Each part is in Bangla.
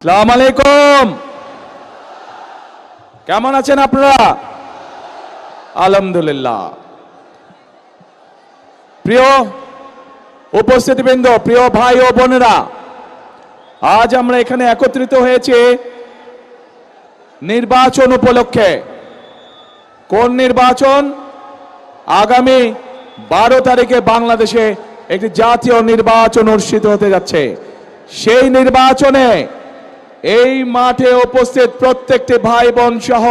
আসসালামু আলাইকুম। কেমন আছেন আপনারা? আলহামদুলিল্লাহ। প্রিয় উপস্থিতিবৃন্দ, প্রিয় ভাই ও বোনেরা, আজ আমরা এখানে একত্রিত হয়েছি নির্বাচন উপলক্ষে। কোন নির্বাচন? আগামী 12 তারিখে বাংলাদেশে একটি জাতীয় নির্বাচন অনুষ্ঠিত হতে যাচ্ছে। সেই নির্বাচনে এই মাঠে উপস্থিত প্রত্যেকটি ভাই বোন সহ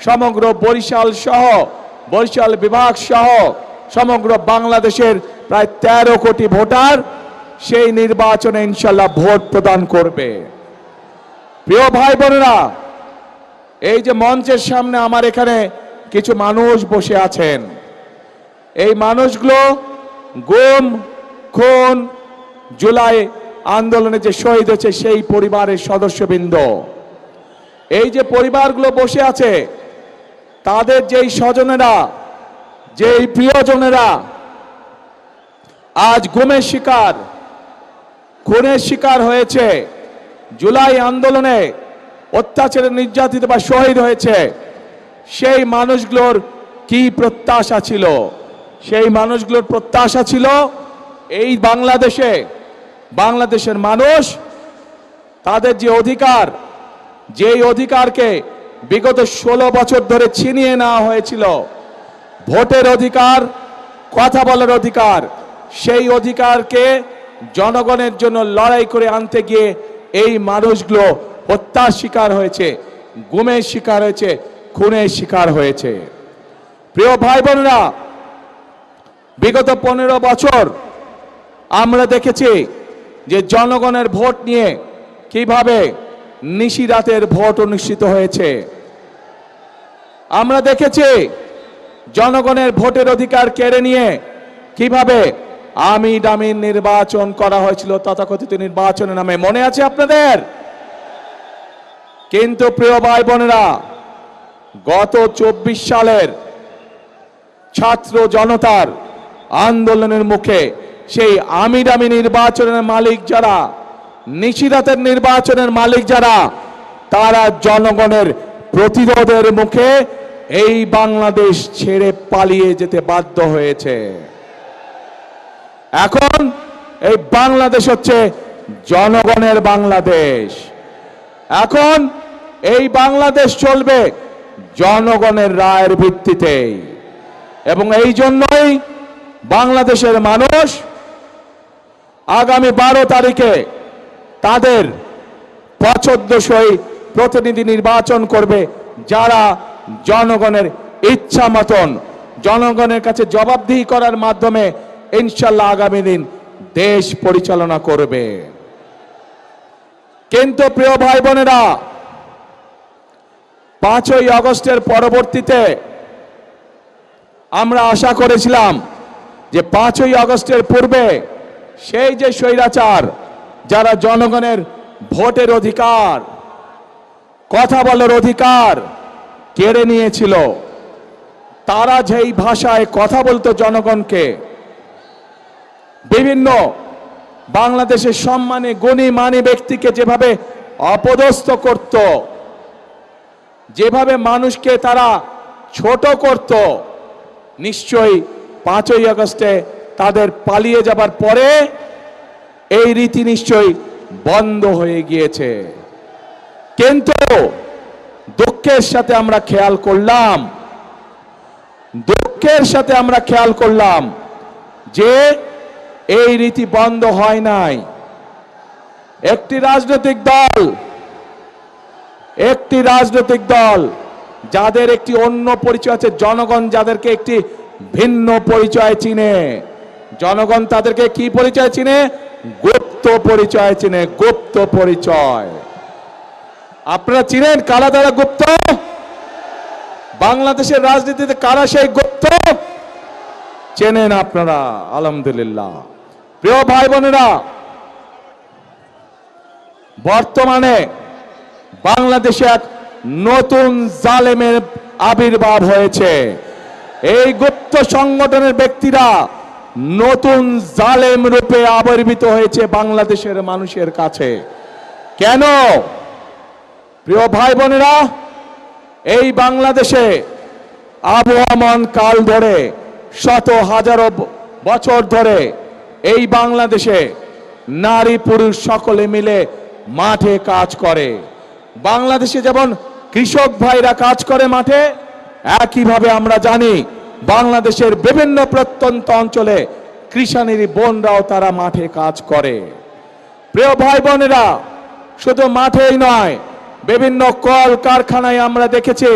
সমগ্র বরিশাল বিভাগ সহ সমগ্র বাংলাদেশের প্রায় 13 কোটি ভোটার সেই নির্বাচনে ইনশাল্লাহ ভোট প্রদান করবে। প্রিয় ভাই বোনেরা, এই যে মঞ্চের সামনে আমার এখানে কিছু মানুষ বসে আছেন, এই মানুষগুলো গুম, খুন, জুলাই আন্দোলনে যে শহীদ হয়েছে সেই পরিবারের সদস্যবৃন্দ। এই যে পরিবারগুলো বসে আছে, তাদের যেই স্বজনেরা, যেই প্রিয়জনেরা আজ গুমের শিকার, খুনের শিকার হয়েছে, জুলাই আন্দোলনে অত্যাচারে নির্যাতিত বা শহীদ হয়েছে, সেই মানুষগুলোর কি প্রত্যাশা ছিল? সেই মানুষগুলোর প্রত্যাশা ছিল এই বাংলাদেশের মানুষ তাদের যে অধিকার, যেই অধিকারকে বিগত 16 বছর ধরে ছিনিয়ে নেওয়া হয়েছিল, ভোটের অধিকার, কথা বলার অধিকার, সেই অধিকারকে জনগণের জন্য লড়াই করে আনতে গিয়ে এই মানুষগুলো হত্যার শিকার হয়েছে, গুমের শিকার হয়েছে, খুনের শিকার হয়েছে। প্রিয় ভাই বোনেরা, বিগত 15 বছর আমরা দেখেছি যে জনগণের ভোট নিয়ে কিভাবে নিশিরাতের ভোট অনুষ্ঠিত হয়েছে। আমরা দেখেছি জনগণের ভোটের অধিকার কেড়ে নিয়ে কিভাবে আমিডামি নির্বাচন করা হয়েছিল তথাকথিত নির্বাচনের নামে, মনে আছে আপনাদের? কিন্তু প্রিয় ভাই বোনেরা, গত 24 সালের ছাত্র জনতার আন্দোলনের মুখে সেই আমিডামি নির্বাচনের মালিক যারা, নিশিরাতের নির্বাচনের মালিক যারা, তারা জনগণের প্রতিরোধের মুখে এই বাংলাদেশ ছেড়ে পালিয়ে যেতে বাধ্য হয়েছে। এখন এই বাংলাদেশ হচ্ছে জনগণের বাংলাদেশ। এখন এই বাংলাদেশ চলবে জনগণের রায়ের ভিত্তিতে, এবং এই জন্যই বাংলাদেশের মানুষ আগামী 12 তারিখে তাদের পছন্দসই প্রতিনিধি নির্বাচন করবে, যারা জনগণের ইচ্ছা মতন জনগণের কাছে জবাবদিহি করার মাধ্যমে ইনশাল্লাহ আগামী দিন দেশ পরিচালনা করবে। কিন্তু প্রিয় ভাই বোনেরা, 5ই আগস্টের পরবর্তীতে আমরা আশা করেছিলাম যে 5ই আগস্টের পূর্বে সেই যে স্বৈরাচার, যারা জনগণের ভোটের অধিকার, কথা বলার অধিকার কেড়ে নিয়েছিল, তারা যেই ভাষায় কথা বলতো জনগণকে, বিভিন্ন বাংলাদেশের সম্মানী গুণী মানী ব্যক্তিকে যেভাবে অপদস্থ করত, যেভাবে মানুষকে তারা ছোট করত, নিশ্চয়ই 5ই আগস্টে তাদের পালিয়ে যাবার পরে এই রীতি নিশ্চয়ই বন্ধ হয়ে গিয়েছে। কিন্তু দুঃখের সাথে আমরা খেয়াল করলাম যে এই রীতি বন্ধ হয় নাই। একটি রাজনৈতিক দল যাদের একটি অন্য পরিচয় আছে, জনগণ যাদেরকে একটি ভিন্ন পরিচয় চিনে, জনগণ তাদেরকে কি পরিচয় চিনে? গুপ্ত পরিচয় চিনে, গুপ্ত পরিচয়। আপনারা চিনেন কারা তারা গুপ্ত? বাংলাদেশের রাজনীতিতে কারা সেই গুপ্ত? চেনেন আপনারা, আলহামদুলিল্লাহ। প্রিয় ভাই বোনেরা, বর্তমানে বাংলাদেশে এক নতুন জালেমের আবির্ভাব হয়েছে। এই গুপ্ত সংগঠনের ব্যক্তিরা নতুন জালেম রূপে আবির্ভূত হয়েছে বাংলাদেশের মানুষের কাছে। কেন? প্রিয় ভাই বোনেরা, এই বাংলাদেশে আবহমান কাল ধরে, শত হাজারো বছর ধরে এই বাংলাদেশে নারী পুরুষ সকলে মিলে মাঠে কাজ করে। বাংলাদেশে যেমন কৃষক ভাইরা কাজ করে মাঠে, একইভাবে আমরা জানি বাংলাদেশের বিভিন্ন প্রত্যন্ত অঞ্চলে কৃষানীর বোনরাও তারা মাঠে কাজ করে। প্রিয় ভাই বোনেরা, শুধু মাঠেই নয়, বিভিন্ন কল কারখানায় আমরা দেখেছি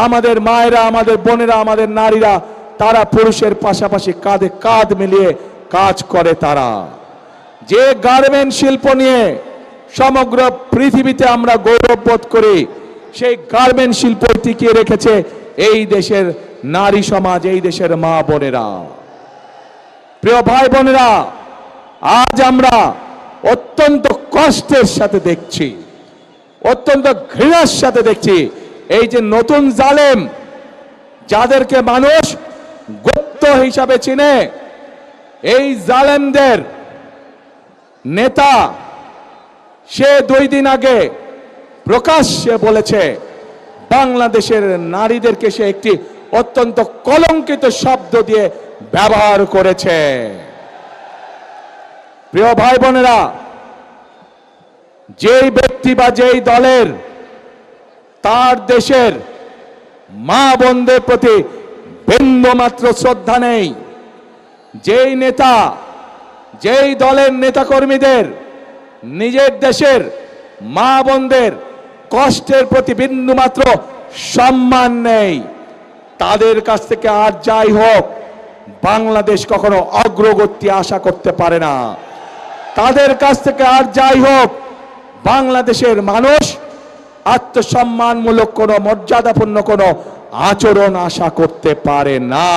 আমাদের মায়েরা, আমাদের বোনেরা, আমাদের নারীরা তারা পুরুষের পাশাপাশি কাঁধে কাঁধ মিলিয়ে কাজ করে। তারা যে গার্মেন্ট শিল্প নিয়ে সমগ্র পৃথিবীতে আমরা গৌরববোধ করি, সেই গার্মেন্ট শিল্প টিকিয়ে রেখেছে এই দেশের নারী সমাজ, এই দেশের মা বোনেরা। প্রিয় ভাই বোনেরা, আজ আমরা অত্যন্ত কষ্টের সাথে দেখছি, অত্যন্ত ঘৃণার সাথে দেখছি এই যে নতুন জালেম, যাদেরকে মানুষ গুপ্ত হিসাবে চিনে, এই জালেমদের নেতা সে 2 দিন আগে প্রকাশ্যে বলেছে বাংলাদেশের নারীদেরকে সে একটি অত্যন্ত কলঙ্কিত শব্দ দিয়ে ব্যবহার করেছে। প্রিয় ভাই বোনেরা, যেই ব্যক্তি বা যেই দলের তার দেশের মা বোনদের প্রতি বিন্দুমাত্র শ্রদ্ধা নেই, যেই নেতা, যেই দলের নেতাকর্মীদের নিজের দেশের মা বোনদের কষ্টের প্রতি বিন্দুমাত্র সম্মান নেই, তাদের কাছ থেকে আর যাই হোক বাংলাদেশ কখনো অগ্রগতি আশা করতে পারে না। তাদের কাছ থেকে আর যাই হোক বাংলাদেশের মানুষ আত্মসম্মানমূলক কোনো মর্যাদাপূর্ণ কোনো আচরণ আশা করতে পারে না।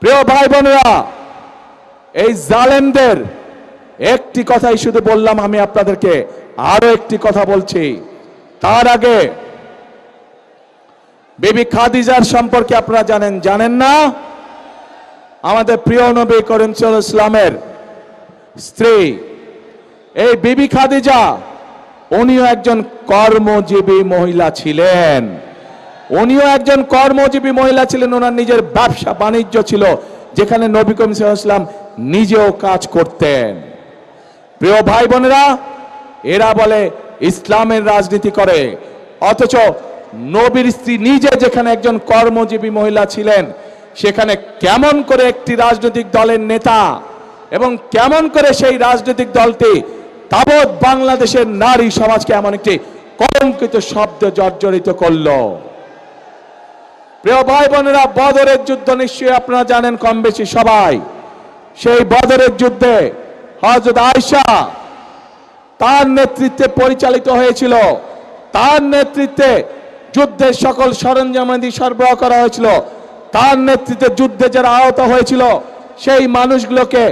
প্রিয় ভাই বোনেরা, এই জালেমদের একটি কথাই শুধু বললাম, আমি আপনাদেরকে আরো একটি কথা বলছি। তার আগে বিবি খাদিজার সম্পর্কে আপনারা জানেন না? আমাদের প্রিয় নবী করিম সাল্লাল্লাহু আলাইহি ওয়াসাল্লামের স্ত্রী এই বিবি খাদিজা, উনিও একজন কর্মজীবী মহিলা ছিলেন। উনিও একজন কর্মজীবী মহিলা ছিলেন। ওনার নিজের ব্যবসা বাণিজ্য ছিল, যেখানে নবী করিম সাল্লাল্লাহু আলাইহি ওয়াসাল্লাম নিজেও কাজ করতেন। প্রিয় ভাই বোনেরা, এরা বলে ইসলামের রাজনীতি করে, অথচ নবীর স্ত্রী নিজে যেখানে একজন কর্মজীবী মহিলা ছিলেন, সেখানে কেমন করে একটি রাজনৈতিক দলের নেতা এবং কেমন করে সেই রাজনৈতিক দলটি তাবৎ বাংলাদেশের নারী সমাজকে এমন একটি কলঙ্কিত শব্দ জর্জরিত করল। প্রিয় ভাই বোনেরা, বদরের যুদ্ধ নিশ্চয়ই আপনারা জানেন কম বেশি সবাই। সেই বদরের যুদ্ধে হযরত আয়েশা তার নেতৃত্বে পরিচালিত হয়েছিল, তার নেতৃত্বে যুদ্ধের সকল সরঞ্জামাদি সরবরাহ করা হয়েছিল, তার নেতৃত্বে যুদ্ধে যারা আহত হয়েছিল সেই মানুষগুলোকে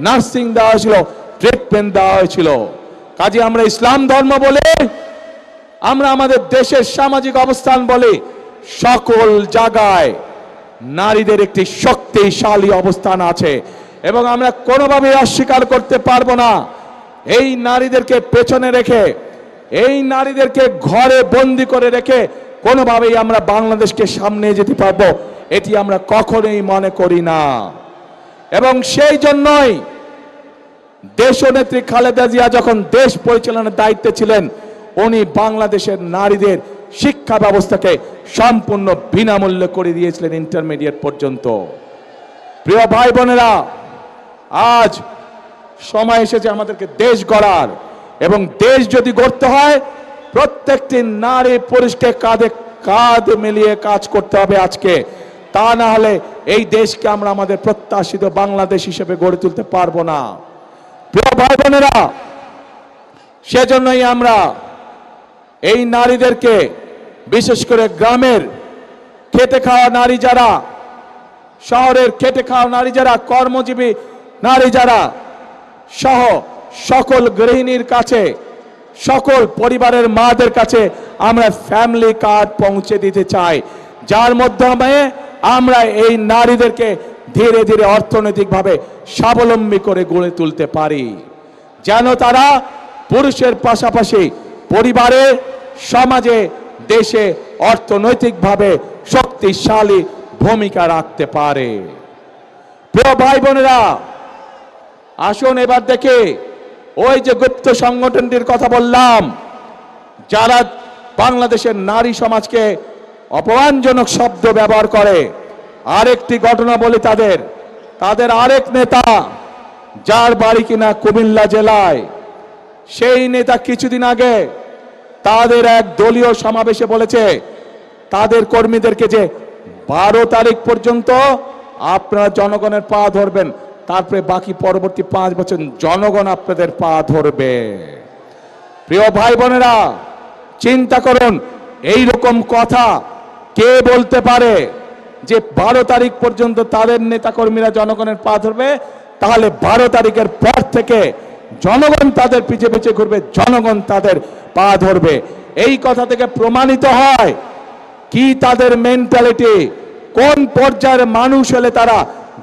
নার্সিং দেওয়া হয়েছিল, ট্রিটমেন্ট দেওয়া হয়েছিল। কাজে আমরা ইসলাম ধর্ম বলে, আমরা আমাদের দেশের সামাজিক অবস্থান বলে, সকল জায়গায় নারীদের একটি শক্তিশালী অবস্থান আছে এবং আমরা কোনোভাবেই অস্বীকার করতে পারবো না। এই নারীদেরকে পেছনে রেখে, এই নারীদেরকে ঘরে বন্দি করে রেখে কোনোভাবেই আমরা বাংলাদেশকে সামনে যেতে পারবো, এটি আমরা কখনোই মনে করি না। এবং সেই জন্যই দেশনেত্রী খালেদা জিয়া যখন দেশ পরিচালনার দায়িত্বে ছিলেন, উনি বাংলাদেশের নারীদের শিক্ষা ব্যবস্থাকে সম্পূর্ণ বিনামূল্যে করে দিয়েছিলেন, ইন্টারমিডিয়েট পর্যন্ত। প্রিয় ভাই বোনেরা, আজ সময় এসেছে আমাদেরকে দেশ গড়ার, এবং দেশ যদি গড়তে হয় প্রত্যেকটি নারী পুরুষকে কাঁধে কাঁধ মিলিয়ে কাজ করতে হবে আজকে। তা না হলে এই দেশকে আমরা আমাদের প্রত্যাশিত বাংলাদেশ হিসেবে গড়ে তুলতে পারবো না। প্রিয় ভাই বোনেরা, সেজন্যই আমরা এই নারীদেরকে, বিশেষ করে গ্রামের খেটে খাওয়া নারী যারা, শহরের খেটে খাওয়া নারী যারা, কর্মজীবী নারী যারা সহ সকল গৃহিণীর কাছে, সকল পরিবারের মাদের কাছে আমরা ফ্যামিলি কার্ড পৌঁছে দিতে চাই, যার মাধ্যমে আমরা এই নারীদেরকে ধীরে ধীরে অর্থনৈতিকভাবে স্বাবলম্বী করে গড়ে তুলতে পারি, যেন তারা পুরুষের পাশাপাশি পরিবারে, সমাজে, দেশে অর্থনৈতিকভাবে শক্তিশালী ভূমিকা রাখতে পারে। প্রিয় ভাই বোনেরা, আসুন এবার দেখে ওই যে গুপ্ত সংগঠনটির কথা বললাম, যারা বাংলাদেশের নারী সমাজকে অপমানজনক শব্দ ব্যবহার করে। আরেকটি ঘটনা বলি, তাদের আরেক নেতা, যার বাড়ি কিনা কুমিল্লা জেলায়, সেই নেতা কিছুদিন আগে তাদের এক দলীয় সমাবেশে বলেছে তাদের কর্মীদেরকে যে 12 তারিখ পর্যন্ত আপনারা জনগণের পা ধরবেন, তারপরে বাকি পরবর্তী 5 বছর জনগণ আপনাদের পা ধরবে। প্রিয় ভাই বোনেরা, চিন্তা করুন, এই রকম কথা কে বলতে পারে যে 12 তারিখ পর্যন্ত তাদের নেতাকর্মীরা জনগণের পা ধরবে, তাহলে 12 তারিখের পর থেকে জনগণ তাদের পিছে পিছে ঘুরবে, জনগণ তাদের পা ধরবে। এই কথা থেকে প্রমাণিত হয় কি তাদের মেন্টালিটি, কোন পর্যায়ের মানুষ হলে তারা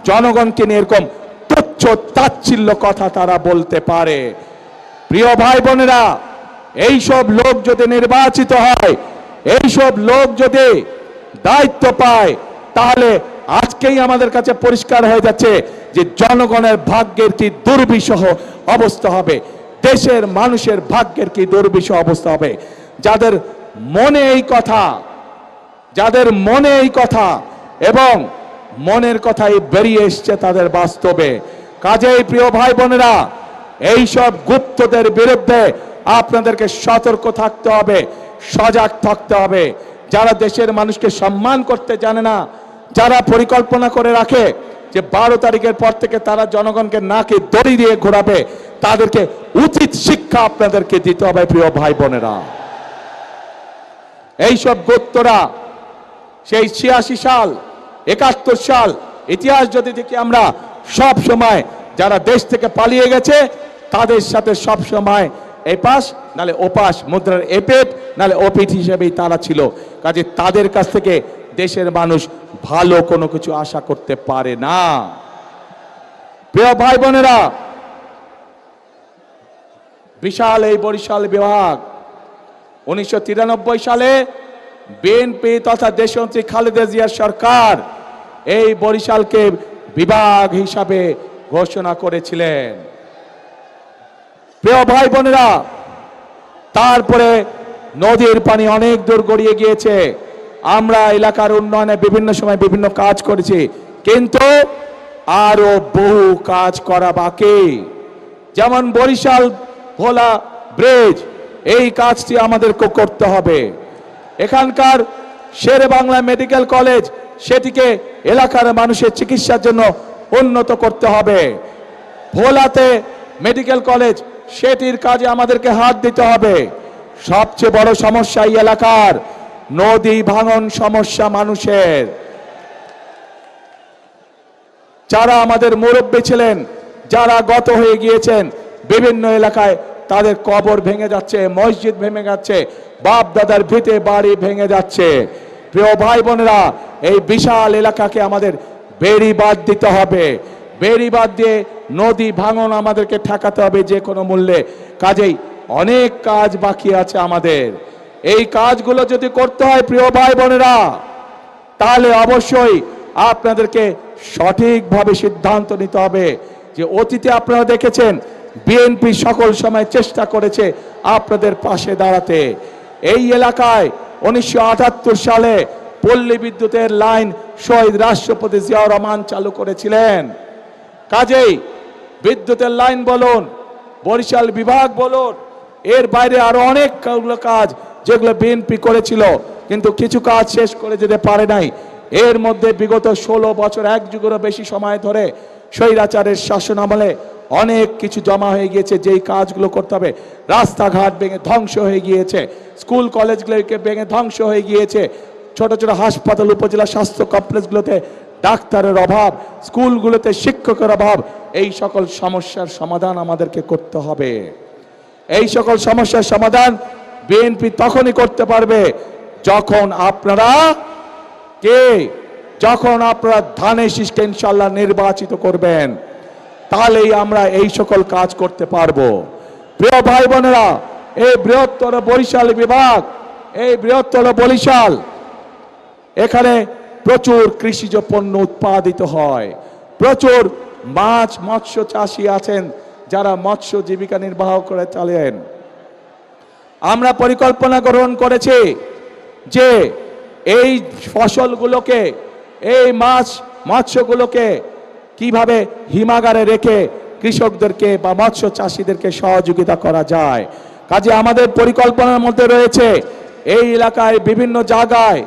জনগণকে নিয়ে এরকম তুচ্ছ তাচ্ছিল্য কথা তারা বলতে পারে। প্রিয় ভাই বোনেরা, এইসব লোক যদি নির্বাচিত হয়, এইসব লোক যদি দায়িত্ব পায়, তাহলে আজকেই আমাদের কাছে পরিষ্কার হয়ে যাচ্ছে যে জনগণের ভাগ্যের কি দুর্বিষহ অবস্থা হবে, দেশের মানুষের ভাগ্যের কি দুর্বিষহ অবস্থা হবে। যাদের মনে এই কথা এবং মনের কথাই বেরিয়ে এসছে তাদের বাস্তবে। কাজেই প্রিয় ভাই বোনেরা, এইসব গুপ্তদের বিরুদ্ধে আপনাদেরকে সতর্ক থাকতে হবে, সজাগ থাকতে হবে। যারা দেশের মানুষকে সম্মান করতে জানে না, যারা পরিকল্পনা করে রাখে যে 12 তারিখের পর থেকে তারা জনগণকে নাকে দড়ি দিয়ে ঘোরাবে, তাদেরকে উচিত শিক্ষা আপনাদেরকে দিতে হবে। প্রিয় ভাই বোনেরা, এইসব গুপ্তরা সেই 86 সাল 71 সাল ইতিহাস যদি দেখি আমরা, সব সময় যারা দেশ থেকে পালিয়ে গেছে তাদের সাথে সব সময় এপাশ নালে ওপাশ, মুদ্রার এপেট নালে ওপিট হিসেবেই তারা ছিল। কাজে তাদের কাছ থেকে দেশের মানুষ ভালো কোনো কিছু আশা করতে পারে না। প্রিয় ভাই বোনেরা, বিশাল এই বরিশাল বিভাগ 1993 সালে বিএনপি তথা দেশনেত্রী খালেদা জিয়ার সরকার এই বরিশালকে বিভাগ হিসাবে ঘোষণা করেছিলেন। প্রিয় ভাই বোনেরা, তারপরে নদীর পানি অনেক দূর গড়িয়ে গিয়েছে। আমরা এলাকার উন্নয়নে বিভিন্ন সময় বিভিন্ন কাজ করেছি, কিন্তু আরো বহু কাজ করা বাকি। যেমন বরিশাল ভোলা ব্রিজ, এই কাজটি আমাদেরকে করতে হবে। এখানকার শেরে বাংলা মেডিকেল কলেজ, সেটিকে এলাকার মানুষের চিকিৎসার জন্য উন্নত করতে হবে। ভোলাতে মেডিকেল কলেজ, সেটির কাজে আমাদেরকে হাত দিতে হবে। সবচেয়ে বড় সমস্যা এই এলাকার নদী ভাঙন সমস্যা। মানুষের যারা আমাদের মুরব্বী ছিলেন, যারা গত হয়ে গিয়েছেন, বিভিন্ন এলাকায় তাদের কবর ভেঙে যাচ্ছে, মসজিদ ভেঙে যাচ্ছে, বাপ দাদার ভিটে বাড়ি ভেঙে যাচ্ছে। প্রিয় ভাই বোনেরা, এই বিশাল এলাকাকে আমাদের বেড়িবাঁধ দিতে হবে। বেড়িবাঁধ দিয়ে নদী ভাঙন আমাদেরকে ঠেকাতে হবে যে কোনো মূল্যে। কাজেই অনেক কাজ বাকি আছে আমাদের। এই কাজগুলো যদি করতে হয় প্রিয় ভাই বোনেরা, তাহলে অবশ্যই আপনাদেরকে সঠিকভাবে সিদ্ধান্ত নিতে হবে। যে অতীতে আপনারা দেখেছেন বিএনপি সকল সময় চেষ্টা করেছে আপনাদের পাশে দাঁড়াতে। এই এলাকায় 1978 সালে পল্লী বিদ্যুতের লাইন শহীদ রাষ্ট্রপতি জিয়াউর রহমান চালু করেছিলেন। কাজেই বিদ্যুতের লাইন বলুন, বরিশাল বিভাগ বলুন, এর বাইরে আরো অনেক কাজ যেগুলো বিএনপি করেছিল, কিন্তু কিছু কাজ শেষ করে যেতে পারে নাই। এর মধ্যে বিগত 16 বছর, এক যুগেরও বেশি সময় ধরে স্বৈরাচারের শাসন আমলে অনেক কিছু জমা হয়ে গিয়েছে, যেই কাজগুলো করতে হবে। রাস্তাঘাট ভেঙে ধ্বংস হয়ে গিয়েছে, স্কুল কলেজগুলোকে ভেঙে ধ্বংস হয়ে গিয়েছে, ছোট ছোট হাসপাতাল, উপজেলা স্বাস্থ্য কমপ্লেক্সগুলোতে ডাক্তারের অভাব, স্কুলগুলোতে শিক্ষকের অভাব। এই সকল সমস্যার সমাধান আমাদেরকে করতে হবে। এই সকল সমস্যার সমাধান বিএনপি তখনই করতে পারবে যখন আপনারা ধানের শীষকে ইনশাআল্লাহ নির্বাচিত করবেন, তাহলেই আমরা এই সকল কাজ করতে পারবো। প্রিয় ভাই বোনেরা, এই বৃহত্তর বরিশাল বিভাগ, এই বৃহত্তর বরিশাল, এখানে প্রচুর কৃষিজ পণ্য উৎপাদিত হয়। প্রচুর মাছ মৎস্য চাষী আছেন যারা মৎস্য জীবিকা নির্বাহ করে চালেন। আমরা পরিকল্পনা গ্রহণ করেছি যে এই ফসলগুলোকে, এই মাছ মৎস্যগুলোকে কিভাবে হিমাগারে রেখে কৃষকদেরকে বা মৎস্য চাষীদেরকে সহযোগিতা করা যায়। কাজে আমাদের পরিকল্পনার মধ্যে রয়েছে এই এলাকায় বিভিন্ন জায়গায়,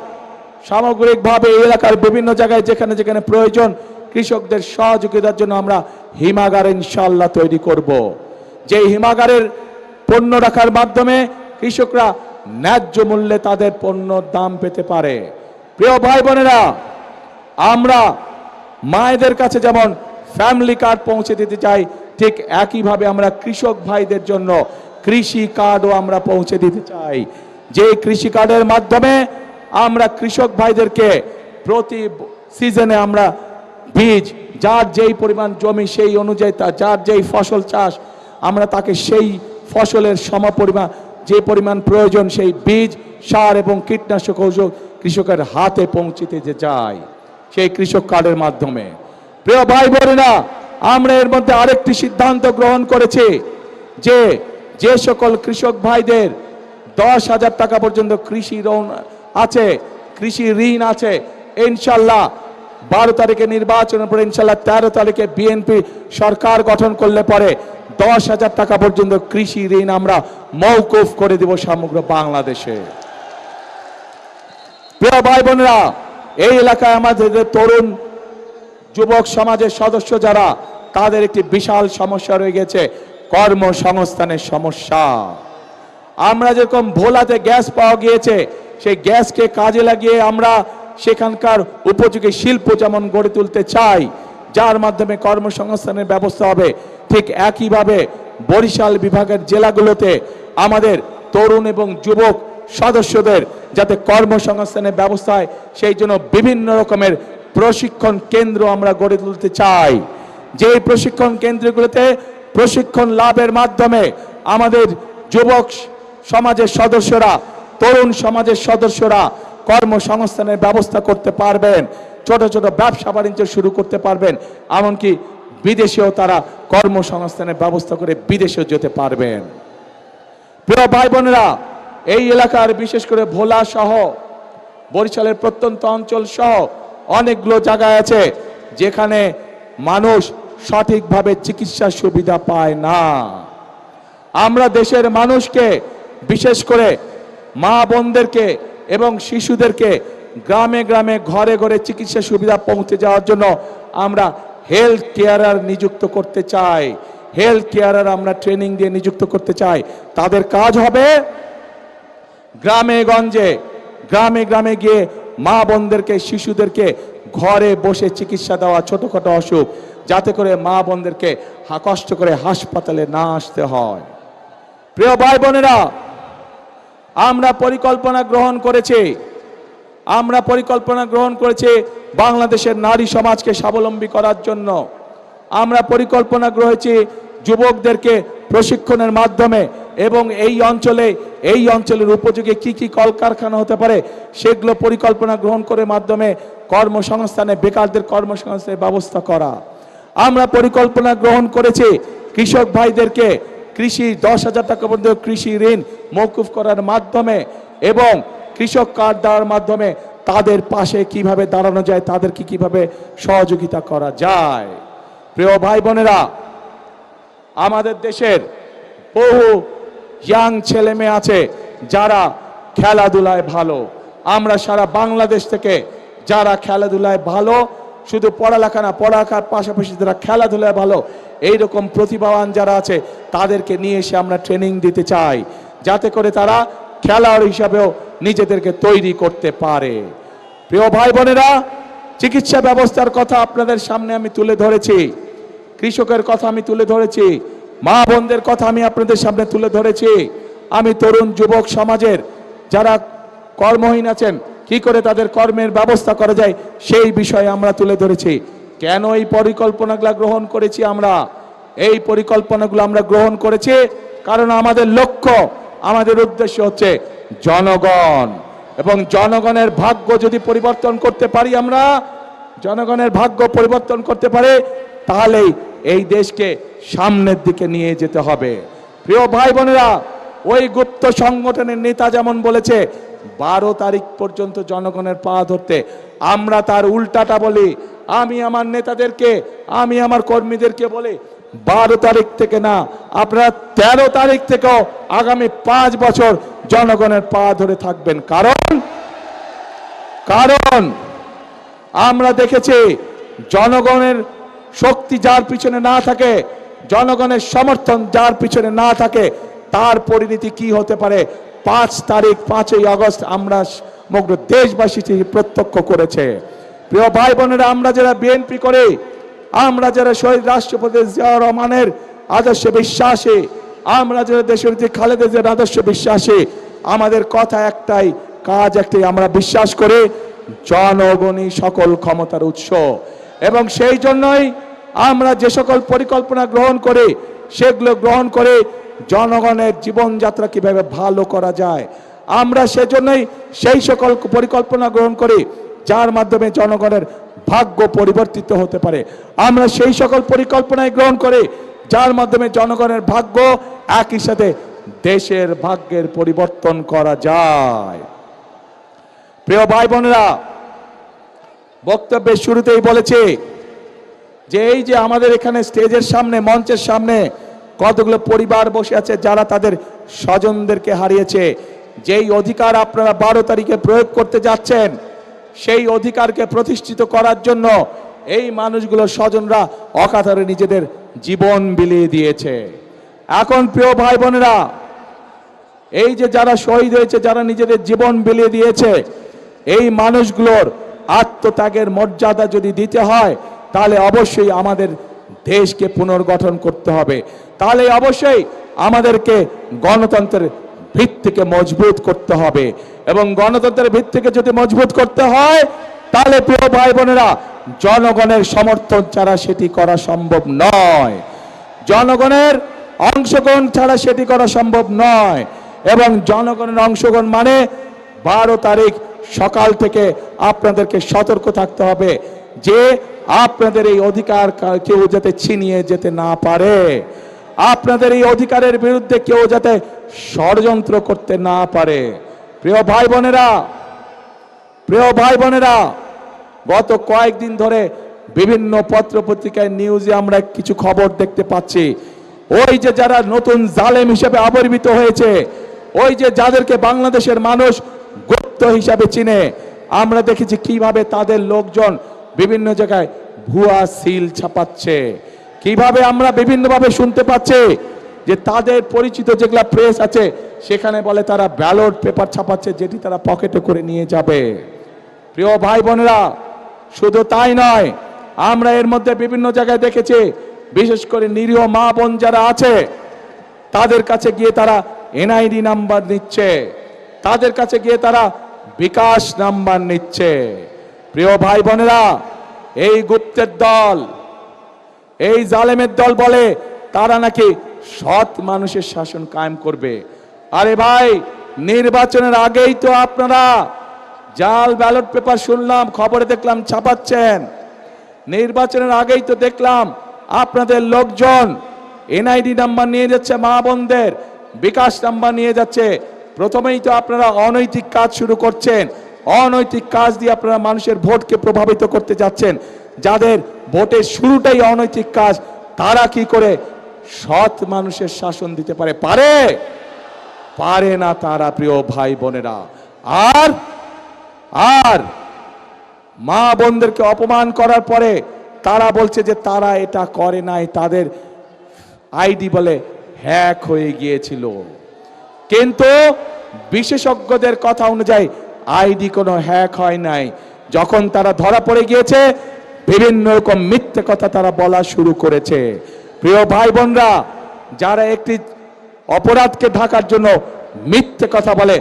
সামগ্রিকভাবে এই এলাকার বিভিন্ন জায়গায় যেখানে যেখানে প্রয়োজন কৃষকদের সহযোগিতার জন্য আমরা হিমাগার ইনশাআল্লাহ তৈরি করব। যে হিমাগারের পণ্য রাখার মাধ্যমে কৃষকরা ন্যায্য মূল্যে তাদের পণ্যর দাম পেতে পারে। প্রিয় ভাই বোনেরা, আমরা মায়েদের কাছে যেমন ফ্যামিলি কার্ড পৌঁছে দিতে চাই, ঠিক একইভাবে আমরা কৃষক ভাইদের জন্য কৃষি কার্ডও আমরা পৌঁছে দিতে চাই। যে কৃষি কার্ডের মাধ্যমে আমরা কৃষক ভাইদেরকে প্রতি সিজনে আমরা বীজ, যার যেই পরিমাণ জমি সেই অনুযায়ী যার যেই ফসল চাষ, আমরা তাকে সেই ফসলের সমপরিমাণ যে পরিমাণ প্রয়োজন সেই বীজ, সার এবং কীটনাশক ঔষধ কৃষকের হাতে পৌঁছে দিতে যায় সেই কৃষক কার্ডের মাধ্যমে। প্রিয় ভাই বোনেরা, আমরা এর মধ্যে আরেকটি সিদ্ধান্ত গ্রহণ করেছি যে যে সকল কৃষক ভাইদের 10,000 টাকা পর্যন্ত কৃষি ঋণ আছে, কৃষি ঋণ আছে, ইনশাল্লাহ 12 তারিখে নির্বাচনের পরে ইনশাল্লাহ 13 তারিখে বিএনপি সরকার গঠন করলে পরে 10,000 টাকা পর্যন্ত কৃষি ঋণ আমরা মওকুফ করে দেব সমগ্র বাংলাদেশে। প্রিয় ভাই বোনেরা, এই এলাকায় আমাদের তরুণ যুবক সমাজের সদস্য যারা, তাদের একটি বিশাল সমস্যা রয়ে গেছে, কর্মসংস্থানের সমস্যা। আমরা যেরকম ভোলাতে গ্যাস পাওয়া গিয়েছে, সেই গ্যাসকে কাজে লাগিয়ে আমরা সেখানকার উপযোগী শিল্প যেমন গড়ে তুলতে চাই, যার মাধ্যমে কর্মসংস্থানের ব্যবস্থা হবে, ঠিক একইভাবে বরিশাল বিভাগের জেলাগুলোতে আমাদের তরুণ এবং যুবক সদস্যদের যাতে কর্মসংস্থানের ব্যবস্থা হয়, সেই জন্য বিভিন্ন রকমের প্রশিক্ষণ কেন্দ্র আমরা গড়ে তুলতে চাই। যেই প্রশিক্ষণ কেন্দ্রগুলোতে প্রশিক্ষণ লাভের মাধ্যমে আমাদের যুবক সমাজের সদস্যরা, তরুণ সমাজের সদস্যরা কর্মসংস্থানের ব্যবস্থা করতে পারবেন, ছোট ছোট ব্যবসা বাণিজ্য শুরু করতে পারবেন, এমনকি বিদেশেও তারা কর্মসংস্থানের ব্যবস্থা করে বিদেশেও যেতে পারবেন। প্রিয় ভাই বোনেরা, এই এলাকার বিশেষ করে ভোলা সহ বরিশালের প্রত্যন্ত অঞ্চল সহ অনেকগুলো জায়গায় আছে যেখানে মানুষ সঠিকভাবে চিকিৎসা সুবিধা পায় না। আমরা দেশের মানুষকে, বিশেষ করে মা বোনদেরকে এবং শিশুদেরকে গ্রামে গ্রামে ঘরে ঘরে চিকিৎসা সুবিধা পৌঁছে যাওয়ার জন্য আমরা হেলথ কেয়ারার নিযুক্ত করতে চাই। হেলথ কেয়ারার আমরা ট্রেনিং দিয়ে নিযুক্ত করতে চাই। তাদের কাজ হবে গ্রামে গঞ্জে, গ্রামে গ্রামে গিয়ে মা বোনদেরকে, শিশুদেরকে ঘরে বসে চিকিৎসা দেওয়া ছোটখাটো অসুখ, যাতে করে মা বোনদেরকে কষ্ট করে হাসপাতালে না আসতে হয়। প্রিয় ভাই বোনেরা, আমরা পরিকল্পনা গ্রহণ করেছি বাংলাদেশের নারী সমাজকে স্বাবলম্বী করার জন্য। আমরা পরিকল্পনা করেছি যুবকদেরকে প্রশিক্ষণের মাধ্যমে এবং এই অঞ্চলের উপযোগী কি কি কলকারখানা হতে পারে সেগুলো পরিকল্পনা গ্রহণ করে মাধ্যমে কর্মসংস্থানে, বেকারদের কর্মসংস্থানের ব্যবস্থা করা। আমরা পরিকল্পনা গ্রহণ করেছি কৃষক ভাইদেরকে কৃষি 10,000 টাকা পর্যন্ত কৃষি ঋণ মওকুফ করার মাধ্যমে এবং কৃষক কার্ড দেওয়ার মাধ্যমে তাদের পাশে কিভাবে দাঁড়ানো যায়, তাদেরকে কিভাবে সহযোগিতা করা যায়। প্রিয় ভাই বোনেরা, আমাদের দেশের বহু ইয়াং ছেলে মেয়ে আছে যারা খেলাধুলায় ভালো। আমরা সারা বাংলাদেশ থেকে যারা খেলাধুলায় ভালো, শুধু পড়ালেখা না, পড়ালেখার পাশাপাশি যারা খেলাধুলায় ভালো, এইরকম প্রতিভাবান যারা আছে তাদেরকে নিয়ে এসে আমরা ট্রেনিং দিতে চাই, যাতে করে তারা খেলোয়াড় হিসাবেও নিজেদেরকে তৈরি করতে পারে। প্রিয় ভাই বোনেরা, চিকিৎসা ব্যবস্থার কথা আপনাদের সামনে আমি তুলে ধরেছি, কৃষকের কথা আমি তুলে ধরেছি, মা বোনদের কথা আমি আপনাদের সামনে তুলে ধরেছি। আমি তরুণ যুবক সমাজের যারা কর্মহীন আছেন, কি করে তাদের কর্মের ব্যবস্থা করা যায় সেই বিষয়ে আমরা তুলে ধরেছি। কেন এই পরিকল্পনাগুলো গ্রহণ করেছি? আমরা এই পরিকল্পনাগুলো আমরা গ্রহণ করেছি কারণ আমাদের লক্ষ্য, আমাদের উদ্দেশ্য হচ্ছে জনগণ, এবং জনগণের ভাগ্য যদি পরিবর্তন করতে পারি, আমরা জনগণের ভাগ্য পরিবর্তন করতে পারে, তাহলেই এই দেশকে সামনের দিকে নিয়ে যেতে হবে। প্রিয় ভাই বোনেরা, ওই গুপ্ত সংগঠনের নেতা যেমন বলেছে 12 তারিখ পর্যন্ত জনগণের পা ধরতে, আমরা তার উল্টাটা বলি। আমি আমার নেতাদেরকে, আমি আমার কর্মীদেরকে বলি 12 তারিখ থেকে না, আপনারা 13 তারিখ থেকেও আগামী 5 বছর জনগণের পা ধরে থাকবেন। কারণ আমরা দেখেছি জনগণের শক্তি যার পিছনে না থাকে, জনগণের সমর্থন যার পিছনে না থাকে, তার পরিণতি কি হতে পারে 5 তারিখ 5ই আগস্ট আমরা সমগ্র দেশবাসী প্রত্যক্ষ করেছে। প্রিয় ভাই বোনেরা, আমরা যারা বিএনপি করে, আমরা যারা শহীদ রাষ্ট্রপতি জিয়াউর রহমানের আদর্শে বিশ্বাসী, আমরা যারা দেশনেত্রী খালেদা জিয়ার আদর্শে বিশ্বাসী, আমাদের কথা একটাই, কাজ একটাই, আমরা বিশ্বাস করি জনগণই সকল ক্ষমতার উৎস। এবং সেই জন্যই আমরা যে সকল পরিকল্পনা গ্রহণ করি, সেগুলো গ্রহণ করে জনগণের জীবনযাত্রা কিভাবে ভালো করা যায়, আমরা সেজন্যই সেই সকল পরিকল্পনা গ্রহণ করি যার মাধ্যমে জনগণের ভাগ্য পরিবর্তিত হতে পারে। আমরা সেই সকল পরিকল্পনায় গ্রহণ করি যার মাধ্যমে জনগণের ভাগ্য, একই সাথে দেশের ভাগ্যের পরিবর্তন করা যায়। প্রিয় ভাই বোনেরা, বক্তব্যের শুরুতেই বলেছি যে এই যে আমাদের এখানে স্টেজের সামনে, মঞ্চের সামনে কতগুলো পরিবার বসে আছে যারা তাদের স্বজনদেরকে হারিয়েছে, যেই অধিকার আপনারা 12 তারিখে প্রয়োগ করতে যাচ্ছেন, সেই অধিকারকে প্রতিষ্ঠিত করার জন্য এই মানুষগুলো স্বজনরা অকাতরে নিজেদের জীবন বিলিয়ে দিয়েছে। এখন প্রিয় ভাই বোনেরা, এই যে যারা শহীদ হয়েছে, যারা নিজেদের জীবন বিলিয়ে দিয়েছে, এই মানুষগুলোর আত্মত্যাগের মর্যাদা যদি দিতে হয়, তাহলে অবশ্যই আমাদের দেশকে পুনর্গঠন করতে হবে। তাহলে অবশ্যই আমাদেরকে গণতন্ত্রের ভিত্তিকে মজবুত করতে হবে, এবং গণতন্ত্রের ভিত্তিকে যদি মজবুত করতে হয়, তাহলে প্রিয় ভাই বোনেরা, জনগণের সমর্থন ছাড়া সেটি করা সম্ভব নয়, জনগণের অংশগ্রহণ ছাড়া সেটি করা সম্ভব নয়। এবং জনগণের অংশগ্রহণ মানে 12 তারিখ সকাল থেকে আপনাদেরকে সতর্ক থাকতে হবে যে আপনাদের এই অধিকার কেউ যাতে ছিনিয়ে যেতে না পারে, আপনাদের এই অধিকারের বিরুদ্ধে কেউ যাতে ষড়যন্ত্র করতে না পারে। প্রিয় ভাই বোনেরা, গত কয়েকদিন ধরে বিভিন্ন পত্র পত্রিকায় নিউজে আমরা কিছু খবর দেখতে পাচ্ছি, ওই যে যারা নতুন জালেম হিসেবে আবির্ভূত হয়েছে, ওই যে যাদেরকে বাংলাদেশের মানুষ গুপ্ত হিসাবে চিনে, আমরা দেখেছি কিভাবে তাদের লোকজন বিভিন্ন জায়গায় ভুয়া সিল ছাপাচ্ছে, কিভাবে আমরা বিভিন্নভাবে শুনতে পাচ্ছি যে তাদের পরিচিত যেগুলা প্রেস আছে সেখানে বলে তারা ব্যালট পেপার ছাপাচ্ছে, যেটি তারা পকেটে করে নিয়ে যাবে। প্রিয় ভাই বোনেরা, শুধু তাই নয়, আমরা এর মধ্যে বিভিন্ন জায়গায় দেখেছি, বিশেষ করে নিরীহ মা বোন যারা আছে তাদের কাছে গিয়ে তারা এনআইডি নাম্বার নিচ্ছে, তাদের কাছে গিয়ে তারা বিকাশ নাম্বার নিচ্ছে। প্রিয় ভাই বোনেরা, এই গুপ্তের দল, এই জালেমের দল বলে তারা নাকি সৎ মানুষের শাসন কায়েম করবে। আরে ভাই, নির্বাচনের আগেই তো আপনারা জাল ব্যালট পেপার শুনলাম, খবরে দেখলাম ছাপাচ্ছেন। নির্বাচনের আগেই তো দেখলাম আপনাদের লোকজন এনআইডি নাম্বার নিয়ে যাচ্ছে, মা বোনদের বিকাশ নাম্বার নিয়ে যাচ্ছে। প্রথমেই তো আপনারা অনৈতিক কাজ শুরু করছেন, অনৈতিক কাজ দিয়ে আপনারা মানুষের ভোটকে প্রভাবিত করতে যাচ্ছেন। যাদের ভোটের শুরুটাই অনৈতিক কাজ, তারা কি করে সৎ মানুষের শাসন দিতে পারে? পারে না তারা। প্রিয় ভাই বোনেরা, আর মা বোনদেরকে অপমান করার পরে তারা বলছে যে তারা এটা করে নাই, তাদের আইডি বলে হ্যাক হয়ে গিয়েছিল। কিন্তু বিশেষজ্ঞদের কথা অনুযায়ী আইডি কোনো হ্যাক হয় নাই। যখন তারা ধরা পড়ে গিয়েছে, বিভিন্ন রকম মিথ্যে কথা তারা বলা শুরু করেছে। প্রিয় ভাই বোনরা, যারা একটি অপরাধকে ঢাকার জন্য মিথ্যে কথা বলে,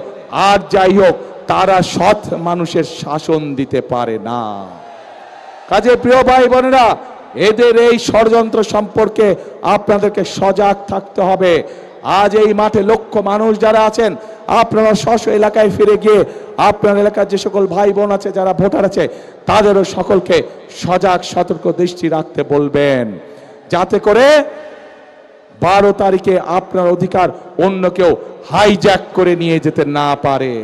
আর যাই হোক, তারা সৎ মানুষের শাসন দিতে পারে না। কাজে প্রিয় ভাই বোনেরা, এদের এই ষড়যন্ত্র সম্পর্কে আপনাদেরকে সজাগ থাকতে হবে। আজ এই মাঠে লক্ষ মানুষ যারা আছেন, আপনারা স্ব এলাকায় ফিরে গিয়ে আপনার এলাকার যে সকল ভাই বোন আছে, যারা ভোটার আছে, তাদেরও সকলকে সজাগ সতর্ক দৃষ্টি রাখতে বলবেন, যাতে করে 12 তারিখে আপনার অধিকার অন্য কেউ হাইজ্যাক করে নিয়ে যেতে না পারে।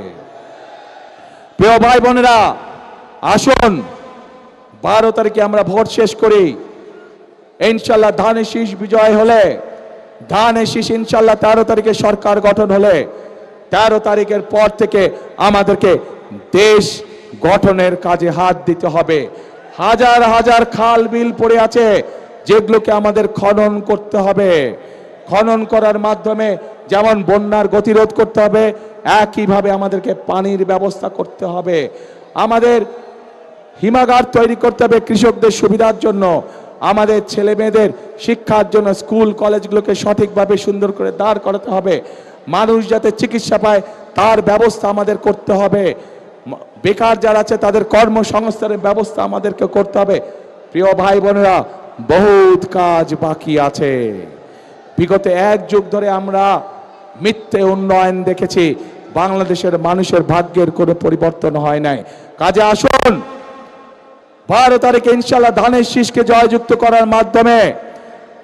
প্রিয় ভাই বোনেরা, আসুন 12 তারিখে আমরা ভোট শেষ করি। ইনশাল্লাহ ধানের শীষ বিজয় হলে, ধানের শীষ ইনশাল্লাহ 13 তারিখে সরকার গঠন হলে, 13 তারিখের পর থেকে আমাদেরকে দেশ গঠনের কাজে হাত দিতে হবে। হাজার হাজার খাল বিল পড়ে আছে, যেগুলোকে আমাদের খনন করতে হবে। খনন করার মাধ্যমে যেমন বন্যার গতিরোধ করতে হবে, একইভাবে আমাদেরকে পানির ব্যবস্থা করতে হবে। আমাদের হিমাগার তৈরি করতে হবে কৃষকদের সুবিধার জন্য, আমাদের ছেলে মেয়েদের শিক্ষার জন্য স্কুল কলেজগুলোকে সঠিকভাবে সুন্দর করে দাঁড় করাতে হবে। মানুষ যাতে চিকিৎসা পায় তার ব্যবস্থা আমাদের করতে হবে। বেকার যারা আছে তাদের কর্মসংস্থানের ব্যবস্থা আমাদেরকে করতে হবে। প্রিয় ভাই বোনেরা, বহুত কাজ বাকি আছে। বিগত 1 যুগ ধরে আমরা মিথ্যে উন্নয়ন দেখেছি, বাংলাদেশের মানুষের ভাগ্যের কোনো পরিবর্তন হয় নাই। কাজে আসুন 12 তারিখে ইনশাল্লাহ ধানের শীষকে জয়যুক্ত করার মাধ্যমে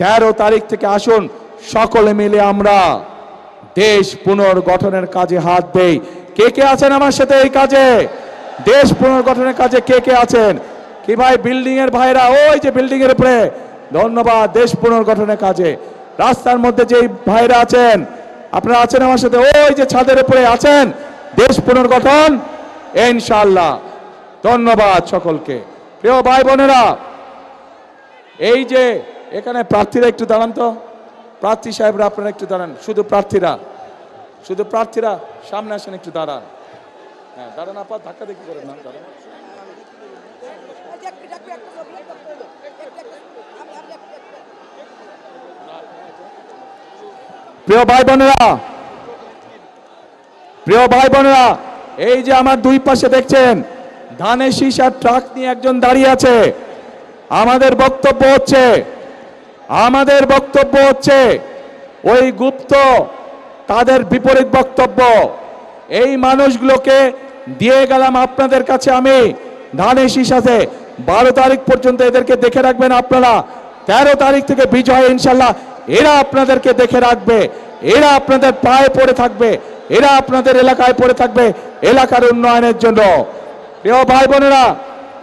13 তারিখ থেকে আসুন সকলে মিলে আমরা দেশ পুনর্গঠনের কাজে হাত দেই। কে কে আছেন আমার সাথে এই কাজে? দেশ পুনর্গঠনের কাজে কে কে আছেন? কি ভাই বিল্ডিং এর ভাইরা, ওই যে বিল্ডিং এর উপরে, ধন্যবাদ। দেশ পুনর্গঠনের কাজে রাস্তার মধ্যে যে ভাইরা আছেন, আপনারা আছেন আমার সাথে, ওই যে ছাদের উপরে আছেন, দেশ পুনর্গঠন ইনশাআল্লাহ। ধন্যবাদ সকলকে। প্রিয় ভাই বোনেরা, এই যে এখানে প্রার্থীরা একটু দাঁড়ান তো, প্রার্থী সাহেবরা আপনারা একটু দাঁড়ান, শুধু প্রার্থীরা সামনে আসেন, একটু দাঁড়ান। হ্যাঁ দাঁড়ান, আপনার ধাক্কা দেখি করেন না, দাঁড়ান। প্রিয় ভাই বোনেরা, এই যে আমার দুই পাশে দেখছেন ধানের শীষ আর ট্রাক নিয়ে একজন দাঁড়িয়ে আছে। আমাদের বক্তব্য হচ্ছে ওই গুপ্ত, তাদের বিপরীত বক্তব্য। এই মানুষগুলোকে দিয়ে গেলাম আপনাদের কাছে আমি, ধানের শীষ আছে। 12 তারিখ পর্যন্ত এদেরকে দেখে রাখবেন আপনারা। 13 তারিখ থেকে বিজয় ইনশাল্লাহ এরা আপনাদেরকে দেখে রাখবে, এরা আপনাদের পায়ে পড়ে থাকবে, এরা আপনাদের এলাকায় পড়ে থাকবে এলাকার উন্নয়নের জন্য। প্রিয় ভাই বোনেরা,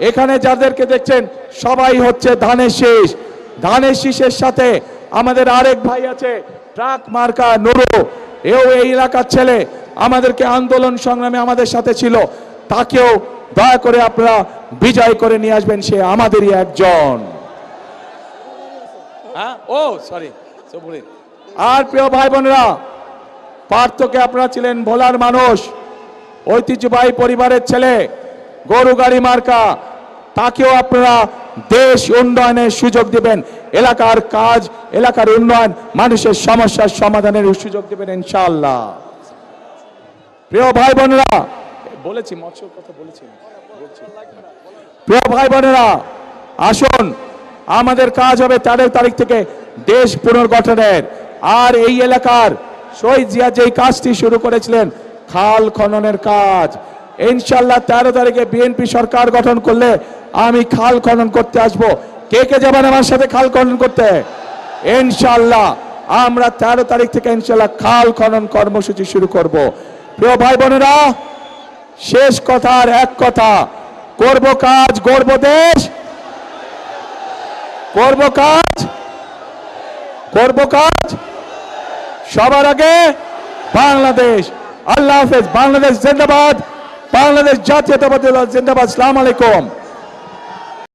এখানে যাদেরকে দেখছেন সবাই হচ্ছে ধানের শীষ। ধানের শীষের সাথে আমাদের আরেক ভাই আছে ট্রাক মার্কা নুরু, এও এই এলাকার ছেলে, আমাদেরকে আন্দোলন সংগ্রামে আমাদের সাথে ছিল। তাকেও দয়া করে আপনারা বিজয় করে নিয়ে আসবেন, সে আমাদেরই একজন। আর প্রিয় ভাই বোনেরা, পার্থকে আপনারা ছিলেন ভোলার মানুষ, ঐতিহ্যবাহী পরিবারের ছেলে, গরু গাড়ি মার্কা, তাকেও আপনারা দেশ উন্নয়নের সুযোগ দিবেন, এলাকার কাজ, এলাকার উন্নয়ন, মানুষের সমস্যার সমাধানের সুযোগ দিবেন ইনশাআল্লাহ। প্রিয় ভাই বোনেরা, বলেছি মৎস্যর কথা বলেছি। প্রিয় ভাই বোনেরা, আসুন আমাদের কাজ হবে 13 তারিখ থেকে দেশ পুনর্গঠনের। আর এই এলাকার শহীদ জিয়া যেই কাজটি শুরু করেছিলেন, খাল খননের কাজ, ইনশাল্লাহ 13 তারিখে বিএনপি সরকার গঠন করলে আমি খাল খনন করতে আসব। কে কে যাবেন আমার সাথে খাল খনন করতে? ইনশাল্লাহ আমরা 13 তারিখ থেকে ইনশাল্লাহ খাল খনন কর্মসূচি শুরু করব। প্রিয় ভাই বোনেরা, শেষ কথার এক কথা, করব কাজ, গড়ব দেশ, করব কাজ সবার আগে বাংলাদেশ। আল্লাহ হাফেজ। বাংলাদেশ জিন্দাবাদ, বাংলাদেশ জাতীয়তাবাদী দল জিন্দাবাদ। আসসালামু আলাইকুম।